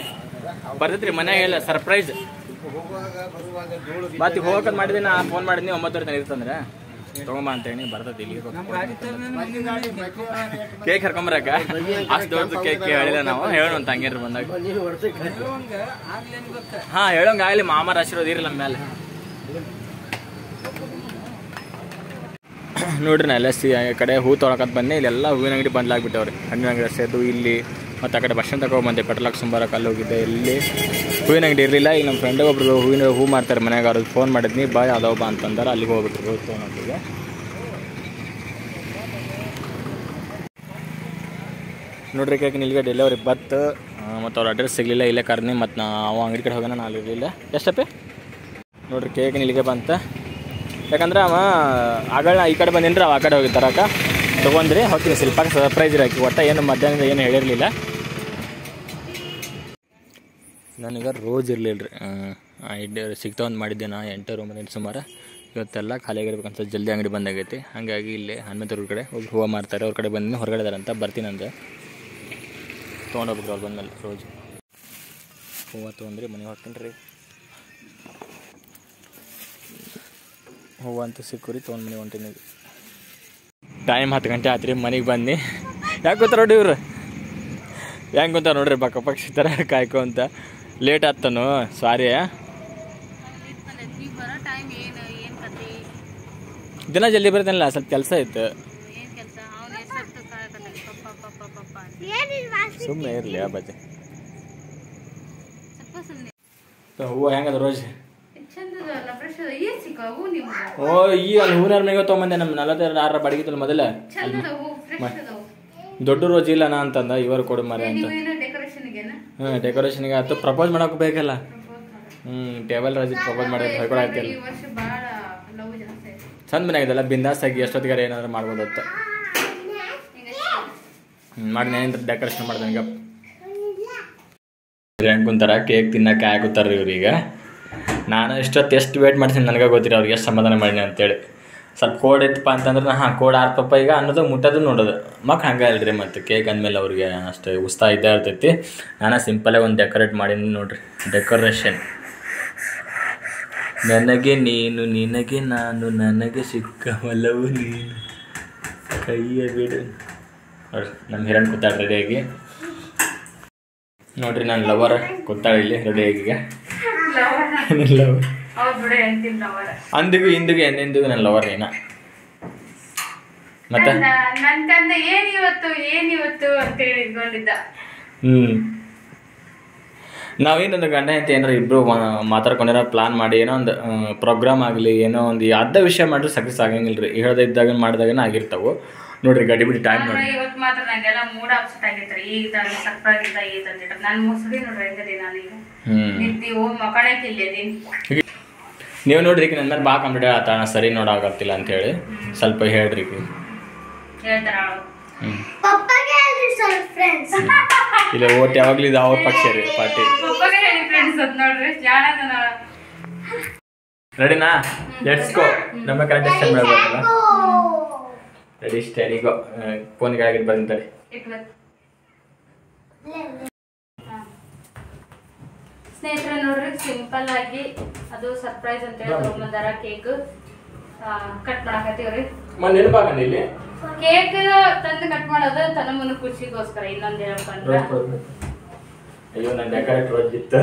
Speaker 1: ಬರ್ತೈತ್ರಿ ಮನ್ಯಾಗ. ಇಲ್ಲ ಸರ್ಪ್ರೈಸ್ ಮತ್ತೆ ಹೋಗಕ್ಕೆ ಮಾಡಿದ್ದೀನಿ. ನಾ ಫೋನ್ ಮಾಡಿದ್ನಿ 9:30 ತನಕ ಇರ್ತಂದ್ರೆ ತಗೊಂಬ ಅಂತ ಹೇಳಿ ಬರ್ತೈತಿ ಇಲ್ಲಿಗೆ. ಕೇಕ್ ಹರ್ಕೊಂಬರಕ್ಕ ಅಷ್ಟು ದೊಡ್ಡದು ಕೇಕ್ ಹೇಳಿಲ್ಲ ನಾವು, ಹೇಳೋಣ ಅಂತ ಹಂಗೇನ್ರಿ ಬಂದಾಗ. ಹಾ ಹೇಳೋಂಗ ಆಗಲಿ, ಮಾಮರ ಆಶೀರ್ವಾದ ಇರಲಿ ನಮ್ಮ ಮೇಲೆ. ನೋಡ್ರಿ ನಾ ಎಲ್ಲ ಕಡೆ ಹೂ ತೊಗೊಳಕತ್ ಬಂದೆ. ಇಲ್ಲೆಲ್ಲ ಹೂವಿನ ಅಂಗಡಿ ಬಂದ್ಲಾಗ್ಬಿಟ್ಟವ್ರಿ. ಹಣ್ಣಿನ ಅಂಗಡಿ ಅಷ್ಟೇ ಅದು ಇಲ್ಲಿ. ಮತ್ತು ಆ ಕಡೆ ಬಸ್ ಸ್ಟ್ಯಾಂಡ್ ತಗೊಂಡ್ಬಂದೆ, ಪೆಟ್ರೋಲ್ ಸುಂಬರಕ್ಕೆ ಅಲ್ಲಿ ಹೋಗಿದ್ದೆ. ಇಲ್ಲಿ ಹೂವಿನ ಅಂಗಡಿ ಇರಲಿಲ್ಲ. ಈಗ ನಮ್ಮ ಫ್ರೆಂಡ್ ಒಬ್ರು ಹೂ ಮಾರ್ತಾರೆ ಮನ್ಯಾಗ, ಅವ್ರಿಗೆ ಫೋನ್ ಮಾಡಿದ್ನಿ, ಬಾ ಯಾವ್ದವ ಬಾ ಅಂತಂದಾರೆ. ಅಲ್ಲಿಗೆ ಹೋಗ್ಬಿಟ್ರು ಹೂ ತೊಗೊಂಡಿಗೆ. ನೋಡ್ರಿ ಕೇಕ್ ಇಲ್ಲಿಗೆ ಡೆಲಿವರಿ ಬತ್ತು, ಮತ್ತು ಅವ್ರ ಅಡ್ರೆಸ್ ಸಿಗಲಿಲ್ಲ. ಇಲ್ಲೇ ಕರ್ನಿ, ಮತ್ತು ನಾವು ಅಂಗಡಿ ಕಡೆ ಹೋಗೋಣ, ನಾನು ಇರಲಿಲ್ಲ. ಎಷ್ಟಪ್ಪೆ ನೋಡ್ರಿ ಕೇಕ್ ಇಲ್ಲಿಗೆ ಬಂತ. ಯಾಕಂದ್ರೆ ಅವ ಆಗಳ ಈ ಕಡೆ ಬಂದಿನ್ರಿ, ಅವ ಆ ಕಡೆ ಹೋಗಿ ತರಕ ತೊಗೊಂಡ್ರಿ. ಹೋಗ್ತೀನಿ ಸ್ವಲ್ಪ ಸರ್ಪ್ರೈಸ್ ಇರಾಕಿ. ಒಟ್ಟು ಏನು ಮಧ್ಯಾಹ್ನದ ಏನು ಹೇಳಿರಲಿಲ್ಲ ನನಗೆ. ರೋಜ್ ಇರಲಿಲ್ಲ ರೀ, ಸಿಗ್ತಾವಂದು ಮಾಡಿದ್ದೆ ನಾ 8 ಮನೆ ಸುಮಾರು. ಇವತ್ತೆಲ್ಲ ಖಾಲಿಯಾಗಿರ್ಬೇಕಂತ ಜಲ್ದಿ ಅಂಗಡಿ ಬಂದಾಗೈತಿ. ಹಾಗಾಗಿ ಇಲ್ಲೇ ಹನುಮಂತವ್ರ ಕಡೆ ಹೋಗಿ ಹೂವು ಮಾರ್ತಾರೆ, ಅವ್ರ ಕಡೆ ಬಂದಿನಿ. ಹೊರಗಡೆ ಇದಾರಂತ, ಬರ್ತೀನಿ ಅಂತ ತೊಗೊಂಡೋಗ್ಬಿಟ್ರು ಅವ್ರು ಬಂದಮೇಲೆ. ರೋಜ್ ಹೂವು ತೊಗೊಂಡ್ರಿ, ಮನೆಗೆ ಹೋಗ್ತೀನಿ ರೀ. ಹೂವು ಅಂತೂ ಸಿಕ್ಕುರಿ, ತೊಗೊಂಡು ಮನೆಗೆ ಹೊಂಟೀನಿ. ಟೈಮ್ 10 ಗಂಟೆ ಆತ್ರಿ, ಮನೆಗೆ ಬನ್ನಿ. ಯಾಕೆ ಗೊತ್ತಾ ನೋಡಿ ಇವ್ರು ಹೆಂಗೆ ಗೊತ್ತಾ ನೋಡ್ರಿ, ಬಕ್ಕ ಪಕ್ಷಿ ಥರ ಕಾಯ್ಕೊ ಅಂತ. ಲೇಟ್ ಆಗ್ತಾನು, ಸಾರಿ. ದಿನ ಜಲ್ದಿ ಬರ್ತಾನಲ್ಲ, ಸ್ವಲ್ಪ ಕೆಲಸ ಇತ್ತು. ಸುಮ್ಮನೆ ಇರಲಿ ಆ ಬಜ್ಜೆ. ಹೂವು ಹೆಂಗದ ರೋಜ್? ಓ ಈ ಅಲ್ಲಿ ಹೂವಿನ ಮೇಗ ತೊಗೊಂಬಂದೆ. ನಮ್ಮ 46 ಬಡಗಿತ್ತಲ್ಲ ಮೊದಲ, ದೊಡ್ಡ ರೋಜ್ ಇಲ್ಲ ನಾ ಅಂತಂದ. ಇವರು ಕೊಡು ಮರೆ ಅಂತ. ಡೆಕೋರೇಷನ್ಗೆ ಆಯ್ತು, ಪ್ರಪೋಸ್ ಮಾಡೋಕೆ ಬೇಕಲ್ಲ. ಟೇಬಲ್ ರೋಜ್ ಪ್ರಪೋಸ್ ಮಾಡೋದು ಹೊಯ್ಕೊಳ ಆಯ್ತಲ್ಲ. ಚಂದ ಮನೆ ಆಗಿದೆಲ್ಲ, ಬಿಂದಾಸ್ ಆಗಿ ಎಷ್ಟೊತ್ತಿಗಾರ ಏನಾದ್ರು ಮಾಡ್ಬೋದತ್ತ. ಮಾಡಿ ಏನಾದ್ರು ಡೆಕೋರೇಷನ್ ಮಾಡ್ದೆ. ಈಗ ಹೆಂಗೆ ಕುಂತಾರ, ಕೇಕ್ ತಿನ್ನಕ್ಕೆ ಆಗುತ್ತಾರ ಇವ್ರೀಗ. ನಾನು ಎಷ್ಟು ವೇಟ್ ಮಾಡ್ತೀನಿ ನನಗೆ ಗೊತ್ತಿರ, ಅವ್ರಿಗೆ ಎಷ್ಟು ಸಮಾಧಾನ ಮಾಡೀನಿ ಅಂತೇಳಿ. ಸ್ವಲ್ಪ ಕೋಡ್ ಇತ್ತಪ್ಪ ಅಂತಂದ್ರೆ ಹಾಂ ಕೋಡ್ ಆರ್ತಪ್ಪ ಈಗ ಅನ್ನೋದು ಮುಟ್ಟೋದು ನೋಡೋದು. ಮಕ್ಕ ಹಂಗೆ ಅಲ್ರಿ, ಮತ್ತು ಕೇಕ್ ಅಂದಮೇಲೆ ಅವ್ರಿಗೆ ಅಷ್ಟೇ ಉತ್ಸಾಹ ಇದ್ದೇ ಇರ್ತೈತಿ. ನಾನು ಸಿಂಪಲಾಗಿ ಒಂದು ಡೆಕೋರೇಟ್ ಮಾಡೀನಿ ನೋಡ್ರಿ. ಡೆಕೋರೇಷನ್ ನನಗೆ ನೀನು, ನಿನಗೆ ನಾನು, ನನಗೆ ಸಿಕ್ಕವಲ್ಲವು ನೀನು, ಕೈಯ ಬಿಡು. ನೋಡ್ರಿ ನಮ್ಮ ಹಿರಣ್ ಕೂತಾಳೆ ರೆಡಿಯಾಗಿ. ನೋಡ್ರಿ ನನ್ನ ಲವರ್ ಕೂತಾಳೆ ಇಲ್ಲಿ ರೆಡಿಯಾಗಿ. ಅಂದಿಗೂ ಇಂದಿಗೂ ಎಂದೆಂದಿಗೂ ನನ್ನ ಲವರ್ ನೀನ. ಮತ್ತೆ ನಾವೇನೊಂದು ಗಂಡ ಅಂತ ಏನಾರ ಇಬ್ಬರು ಮಾತಾಡ್ಕೊಂಡಿರೋ ಪ್ಲಾನ್ ಮಾಡಿ ಏನೋ ಒಂದು ಪ್ರೋಗ್ರಾಮ್ ಆಗಲಿ, ಏನೋ ಒಂದು ಯಾವ್ದೇ ವಿಷಯ ಮಾಡಿದ್ರೆ ಸಕ್ಸಸ್ ಆಗಂಗಿಲ್ಲ ರೀ. ಹೇಳ್ದ ಇದ್ದಾಗ ಮಾಡಿದಾಗನ ಆಗಿರ್ತಾವೆ ನೋಡ್ರಿ. ಗಡಿ ಬಿಡಿ ಟೈಮ್ ನೋಡಿ.
Speaker 2: ಇವತ್ತು ಮಾತ್ರ ನಂಗೆಲ್ಲ ಮೂಡ್ ಅಪ್ಸೆಟ್ ಆಗಿತ್ತು. ಈಗ ತಂದು ಸರ್ಪ್ರೈಸ್ ಇಂದ ಈಗ ತಂದಿಟ್ಟು ನಾನು ಮುಸುಡಿ ನೋಡ್ರಿ ಹೆಂಗದಿ ನಾನೀಗ ನಿಂತಿ ಹೋಗಿ ಮಕ್ಕಳಕ್ಕೆ
Speaker 1: ನೀವು ನೋಡ್ರಿ ನನ್ನ ಮೇಲೆ ಭಾಳ ಕಂಪ್ಲೀಟ್ ಆತ ಸರಿ ನೋಡಾಗತ್ತಿಲ್ಲ ಅಂತ ಹೇಳಿ ಸ್ವಲ್ಪ ಹೇಳ್ರಿ.
Speaker 2: ಹೇಳ್ತಾರ
Speaker 3: ಪಪ್ಪಗೆ ಸ್ವಲ್ಪ ಫ್ರೆಂಡ್ಸ್.
Speaker 1: ಇಲ್ಲ ಓಟ್ ಯಾವಾಗಲೂ ಇದು ಅವ್ರ ಪಕ್ಷ ರೀ ಪಾರ್ಟಿ.
Speaker 2: ಪಪ್ಪಗೆ ಹೇಳಿ ಫ್ರೆಂಡ್ಸ್ ಅಂತ ನೋಡ್ರಿ ಜಾಣದನ.
Speaker 1: ರೆಡಿನಾ? Let's go. ನಮ್ಮ ಕರೆಕ್ಟ್ ಸ್ಟಾರ್ಟ್ ಮಾಡಬೇಕಲ್ಲ. ರೆಡಿ ಸ್ಟಡಿ ಗೋ. ಫೋನ್ ಕೆಳಗೆ ಬಂತಾರೆ.
Speaker 2: ಸ್ನೇಹಿತರೆ ನೋಡ್ರಿ, ಸಿಂಪಲ್ ಆಗಿ ಅದು ಸರ್ಪ್ರೈಸ್ ಅಂತ ಹೇಳಿ ತಗೊಂಬಂದಾರ ಕೇಕ್. ಕಟ್ ಮಾಡಕತ್ತೀವ್ರಿ.
Speaker 1: ನೆನಪಾಗಂడి ಇಲ್ಲಿ
Speaker 2: ಕೇಕ್ ತಂದು ಕಟ್ ಮಾಡೋದು ತನ್ನ ಮುನ್ನ ಖುಷಿಗೋಸ್ಕರ. ಇನ್ನೊಂದು ಹೇಳ್ಕೊಂಡ್ರೆ
Speaker 1: ಅಯ್ಯೋ ನನ್ನ ಡೆಕೋರೇಟ್ ಓದಿತ್ತು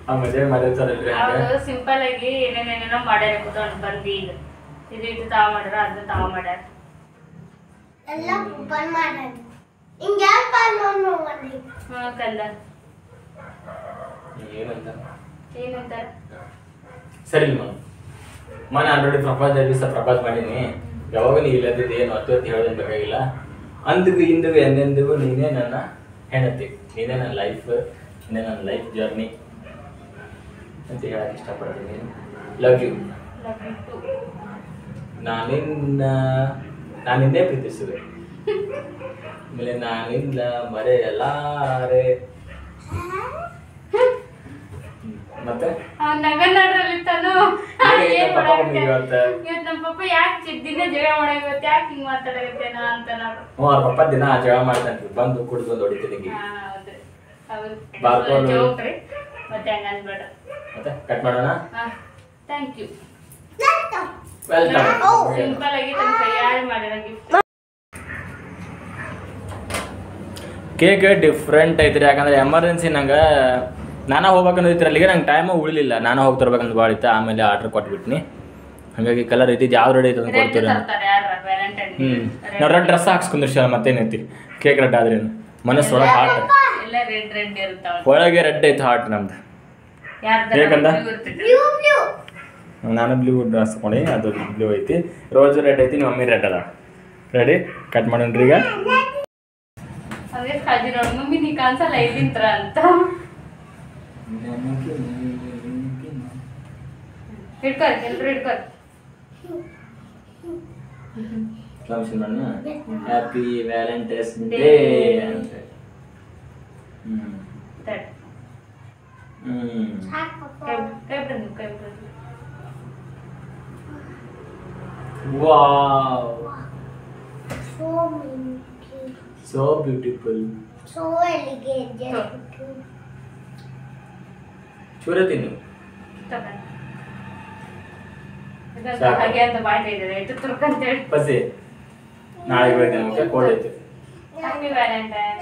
Speaker 1: ಆ ಮದುವೆ ಮಾಡಿರ್ತಾರಲ್ರಿ.
Speaker 2: ಅವ್ರು ಸಿಂಪಲ್ ಆಗಿ ಏನೇನೇನೇನೋ ಮಾಡ್ಯಾರ ಕೂತ್ಕೊಂಡು ಬಂದು ಈಗ ಇದು ತಾವ ಮಾಡ್ಯಾರ, ಅದನ್ನ ತಾವ ಮಾಡ್ಯಾರ.
Speaker 3: ಎಲ್ಲ ಓಪನ್ ಮಾಡೋಣ. ಹಿಂಗೆ ಯಾಕೆ ನೋಡಿ
Speaker 2: ಕಂದ
Speaker 1: ಏನಂತಾರ ಸರಿ ನಾನು ಆಲ್ರೆಡಿ ಪ್ರಪೋಸ್ ದಿವಸ ಪ್ರಪೋಸ್ ಮಾಡೀನಿ. ಯಾವಾಗ ನೀ ಇಲ್ಲದಿದ್ದು ಏನು ಹೊತ್ತು ಹೇಳೋದೇನು ಬೇಕಾಗಿಲ್ಲ. ಅಂದಿಗೂ ಇಂದಿಗೂ ಎಂದೆಂದಿಗೂ ನೀನೇ ನನ್ನ ಹೆಂಡತಿ, ನೀನೇ ನನ್ನ ಲೈಫ್, ನೀನೇ ನನ್ನ ಲೈಫ್ ಜರ್ನಿ ಅಂತ ಹೇಳಕ್ಕೆ ಇಷ್ಟಪಡ್ತೀನಿ. Love you. ನಾನಿಂದೇ ಪ್ರೀತಿಸುವೆ, ಆಮೇಲೆ ನಾನಿಂದ ಮರೆಯಲಾರೆ. ಮತ್ತೆ
Speaker 2: ನಮ್ಮ ಪಪ್ಪ ಯಾಕೆ ದಿನ ಜಗಳ ಮಾಡಾಗತ್ತೆ, ಯಾಕೆ ಹಿಂಗ್ ಮಾತಾಡಕತ್ತೇನ ಅಂತ ನೋಡ್ರಿ.
Speaker 1: ಅವ್ರ ಪಪ್ಪ ದಿನ ಜಗಳ ಮಾಡ್ತಾನ್ರಿ, ಬಂದು ಕುಡಿದು ಒಂದು ಹೊಡಿತೀನಿ.
Speaker 2: ಮತ್ತೆ ಹಂಗ ಅನ್ಬೇಡ.
Speaker 1: ಮತ್ತೆ ಕಟ್ ಮಾಡೋಣ.
Speaker 2: Thank you.
Speaker 1: ವೆಲ್ಕಮ್.
Speaker 2: ಸಿಂಪಲ್ ಆಗಿ ತಮ್ಮ ಕೈಯಾರೆ ಮಾಡಿರೋ ಗಿಫ್ಟ್.
Speaker 1: ಕೇಕ್ ಡಿಫ್ರೆಂಟ್ ಐತ್ರಿ. ಯಾಕಂದ್ರೆ ಎಮರ್ಜೆನ್ಸಿ ನಂಗೆ ನಾನು ಹೋಗ್ಬೇಕನ್ನೋದಿತ್ತು, ಅಲ್ಲಿಗೆ ನಂಗೆ ಟೈಮು ಉಳಿಲಿಲ್ಲ. ನಾನು ಹೋಗ್ತಿರ್ಬೇಕಂತ ಭಾಳ ಇತ್ತು. ಆಮೇಲೆ ಆರ್ಡ್ರ್ ಕೊಟ್ಬಿಟ್ನಿ. ಹಾಗಾಗಿ ಕಲರ್ ಐತಿ, ಯಾವ್ದು ರೆಡಿ ಐತೆ ಅಂತ ಕೊಡ್ತೀವಿ. ನಾವು ರೆಡ್ ಡ್ರೆಸ್ ಹಾಕ್ಸ್ಕೊಂಡ್ರಿ ಮತ್ತೇನೈತಿ. ಕೇಕ್ ರೆಡ್ ಆದ್ರೇನು ಮನಸ್ಸು ಒಳಗೆ ಹಾಟ್, ಒಳಗೆ ರೆಡ್ ಐತೆ ಹಾಟ್ ನಮ್ದು. ಬೇಕಂದ ನಾನು ಬ್ಲೂ ಡ್ರೆಸ್ ಹಾಕೊಂಡಿ, ಅದು ಬ್ಲೂ ಐತಿ. ರೋಸ್ ರೆಡ್ ಐತಿ, ನಿಮ್ಮ ಮಮ್ಮಿ ರೆಡ್ ಅದ. ರೆಡಿ ಕಟ್ ಮಾಡೋಣ್ರಿ ಈಗ.
Speaker 2: ಮಮ್ಮಿ ನೀ ಕಾಣಿಸಲ್ಲ ಇಲ್ಲಿಂತ್ರ ಅಂತ ಹಿಡ್ಕೊರಿ, ಎಲ್ರು ಹಿಡ್ಕೊರಿ.
Speaker 1: ಹ್ಯಾಪಿ ವ್ಯಾಲೆಂಟೈನ್ಸ್ ಡೇ ಅಂತ. Wow, so beautiful,
Speaker 3: so elegant.
Speaker 1: ಚೂರ ತಿನ್ನು.
Speaker 2: ಹಾಗೆ ಅಂತ ಮಾಡ್ತಾ ಇದ್ದಾರೆ ಎಷ್ಟು ತುರ್ಕಂತ ಹೇಳಿ
Speaker 1: ಬಸ್ಸಿ ನಾಳೆಗೆ ಹೋಗ್ತೇನೆ. ಓಕೆ, ಕೋಲ್ಡ್ ಐತೆ.
Speaker 2: Happy Valentine.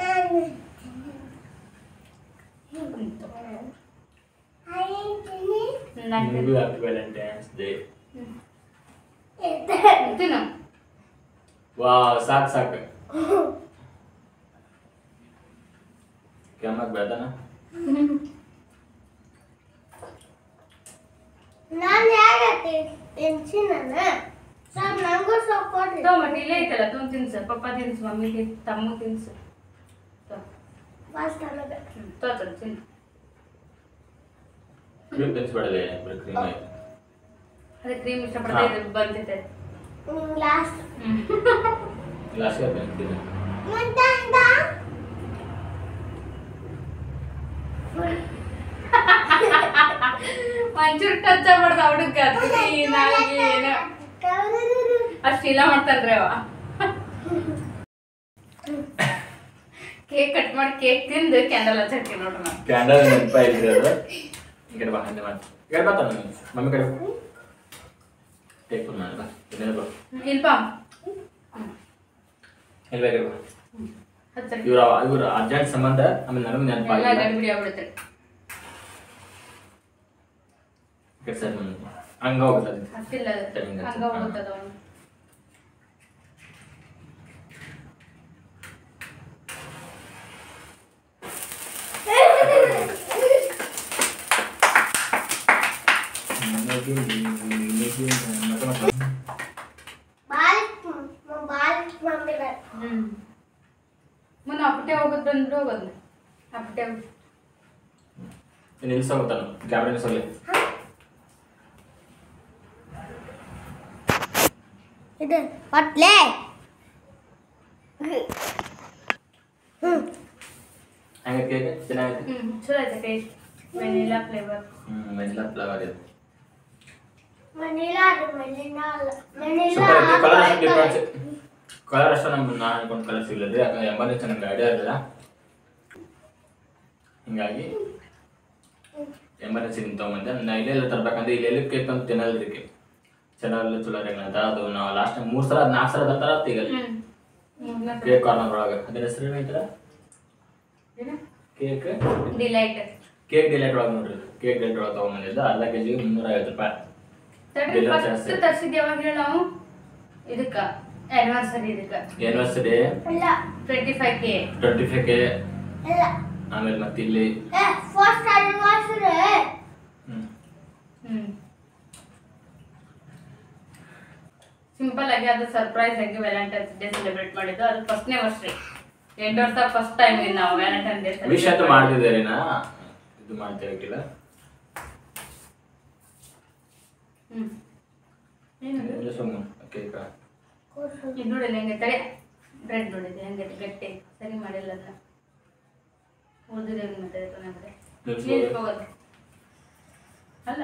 Speaker 1: ನಿಮಗೂ ಹ್ಯಾಪಿ ವ್ಯಾಲೆಂಟೈನ್ಸ್ ಡೇ.
Speaker 2: ತಿನ್ನು.
Speaker 1: ವಾವ್, ಸಾಕು ಸಾಕು. ಕೆಮ್ಮಕ್ ಬೇಡನ?
Speaker 3: ನಾನು ಯಾಕೆ ತಿನ್ಸಿನ ಸರ್ ನಂಗೂ ಸ್ವಲ್ಪ ಕೊಡ್ರಿ.
Speaker 2: ಟೊಮೆಟೊ ಇಲ್ಲೇ ಐತಲ್ಲ, ತುಂಬ ತಿನ್ಸು. ಪಪ್ಪ ತಿನ್ಸು, ಮಮ್ಮಿಗೆ ತಮ್ಮ ತಿನ್ಸು. ತಿನ್ನು.
Speaker 1: ಕ್ರೀಮ್ ತಿನ್ಸ್ಬೇಡಲೆ, ಕ್ರೀಮ್ ಆಯ್ತು.
Speaker 2: ಅದೇ ಕ್ರೀಮ್ ಇಷ್ಟಪಡ್ತಾ ಬಂದಿದೆ.
Speaker 3: ಲಾಸ್ಟ್
Speaker 1: ಲಾಸ್ಟ್ ಬಂದಿದೆ.
Speaker 2: ಮಂಚೂರ್ ಟಚ್ ಆಗ್ಬಾರ್ದು ಹುಡುಗ. ಏನೋ ಅಷ್ಟಿಲ್ಲ ಮಾಡ್ತಾನ್ರಿ ಅವ. ಕೇಕ್ ಕಟ್ ಮಾಡಿ ಕೇಕ್ ತಿಂದು ಕ್ಯಾಂಡಲ್ ಹಚ್ಚಕ್ಕೆ ನೋಡ್ರಿ. ನಾವು
Speaker 1: ಕ್ಯಾಂಡಲ್ ನೆನಪ ಇಲ್ರಿ ಅದು. ಈ ಕಡೆ ಬಾ, ಹಂಗೆ ಮಾಡಿ. ಈ ಕಡೆ ಬರ್ತಾನ ಮಮ್ಮಿ ಕಡೆ ಟೇಕ್ ಮಾಡಿ ಬಾ. ಬಾ
Speaker 2: ಇಲ್ಪ
Speaker 1: ಇಲ್ವೇ ಬಾ. ಇವ್ರ ಅರ್ಜೆಂಟ್ ಸಂಬಂಧ ಆಮೇಲೆ ನನಗೂ ನೆನಪಾಗಿಲ್ಲ.
Speaker 2: ಗಡಿಬಿಡಿ ಆಗ್ಬಿಡುತ್ತೆ.
Speaker 1: ಸರ್ ಹಂಗ ಹೋಗುತ್ತದೆ.
Speaker 2: ಹತ್ತಿಲ್ಲ, ಹಂಗ ಹೋಗುತ್ತದ. ಮುನ್ನ ಅಪ್ಪಟೆ ಹೋಗೋದು ಬಂದ್ಬಿಟ್ಟು ಹೋಗೋದು. ಅಪ್ಪಟೆ
Speaker 1: ನಿಲ್ಸೋಗುತ್ತಾನ ಕ್ಯಾಮ್ರಾ ನಿಲ್ಸೋಲ್ಲ.
Speaker 3: ಇದು ಹೊಟ್ಲೆ
Speaker 2: ಚಲೋ ಐತೆ taste. Vanilla flavour.
Speaker 1: Vanilla flavour ಇದೆ.
Speaker 3: ವೆನಿಲಾ ಅದು ವೆನಿಲಾ ಅಲ್ಲ. ವೆನಿಲಾ
Speaker 1: ಸೂಪರ್ ಇದೆ. ಕಲರ್ ಅಷ್ಟು ಡಿಫ್ರೆನ್ಸ್. ಕಲರ್ ಅಷ್ಟು ನಮ್ಗೆ ನಾನು ಅನ್ಕೊಂಡು ಕಲರ್ ಸಿಗಲಿಲ್ಲ. ಯಾಕಂದ್ರೆ ಎಂಬತ್ತು ನನಗೆ ಐಡಿಯಾ ಇರಲಿಲ್ಲ. ಹಿಂಗಾಗಿ ಎಮರ್ಜೆನ್ಸಿ ತೊಗೊಂಬಂದೆ. ನಾನು ಇಲ್ಲೆಲ್ಲ ತರಬೇಕಂದ್ರೆ ಇಲ್ಲೆಲ್ಲ ಕೇಕ್ ಅಂತ ತಿನ್ನೋದಕ್ಕೆ ಚೆನ್ನಾಗಿ ಚಲೋ ರೇಗಂತ. ಅದು ನಾವು ಲಾಸ್ಟ್ ಟೈಮ್ 3 ಸಲ 4 ಸಲ ತರ ತೆಗಲ್ ಕೇಕ್ ಕಾರ್ನರ್ ಒಳಗೆ. ಅದ್ರ ಹೆಸರು ಏನೈತಲ್ಲ ಕೇಕ್
Speaker 2: ಡಿಲೈಟ್.
Speaker 1: ಕೇಕ್ ಡಿಲೈಟ್ ಒಳಗೆ ನೋಡ್ರಿ. ಕೇಕ್ ಡಿಲೈಟ್ ಒಳಗೆ ತೊಗೊಂಬಂದಿದ್ದು ಅರ್ಧ ಕೆಜಿಗೆ 350 ರೂಪಾಯಿ.
Speaker 2: ಫಸ್ಟ್ ತರಿಸಿದ್ದು ಯಾವಾಗ ಹೇಳಿ ನಾವು ಇದಕ್ಕೆ ಆ್ಯನಿವರ್ಸರಿ. ಇದಕ್ಕೆ
Speaker 1: ಆ್ಯನಿವರ್ಸರಿ
Speaker 3: ಇಲ್ಲ
Speaker 2: 25K.
Speaker 1: 25K.
Speaker 3: ಇಲ್ಲ
Speaker 1: ಆಮೇಲೆ ಮತ್ತೆ ಇಲ್ಲಿ
Speaker 3: ಫಸ್ಟ್ ಆನಿವರ್ಸರಿ.
Speaker 2: ಸಿಂಪಲ್ ಆಗಿ ಅದು ಸರ್ಪ್ರೈಸ್ ಆಗಿ ವ್ಯಾಲೆಂಟೈನ್ಸ್ ಡೇ ಸೆಲೆಬ್ರೇಟ್ ಮಾಡಿದ್ದು. ಅದು ಫಸ್ಟ್ನೇ ವರ್ಷ ರೀ. 8 ವರ್ಷ ಫಸ್ಟ್ ಟೈಮ್ ನಾವು ವ್ಯಾಲೆಂಟೈನ್ ಡೇ
Speaker 1: ವಿಶ್ ಅಂತ ಮಾಡ್ತಿದ್ದೀರಿ ನಾ ಇದು ಮಾಡ್ತಿರಕ್ಕಿಲ್ಲ.
Speaker 2: ಏನು
Speaker 1: ಸುಮ್ಮನೆ ಕೇಕ
Speaker 2: ಇದು ನೋಡಿಲ್ಲ ಹೆಂಗೈತೆ ಬ್ರೆಡ್ ನೋಡಿದೆ ಹೆಂಗೈತೆ ಗಟ್ಟಿ. ಸರಿ ಮಾಡಿಲ್ಲ ಅದನ್ನ ಉಳಿದಿದೆ ಮತ್ತೆ ನಮಗೆ ನಿಲ್ಸ್ಕೋಬೋದು ಅಲ್ಲ.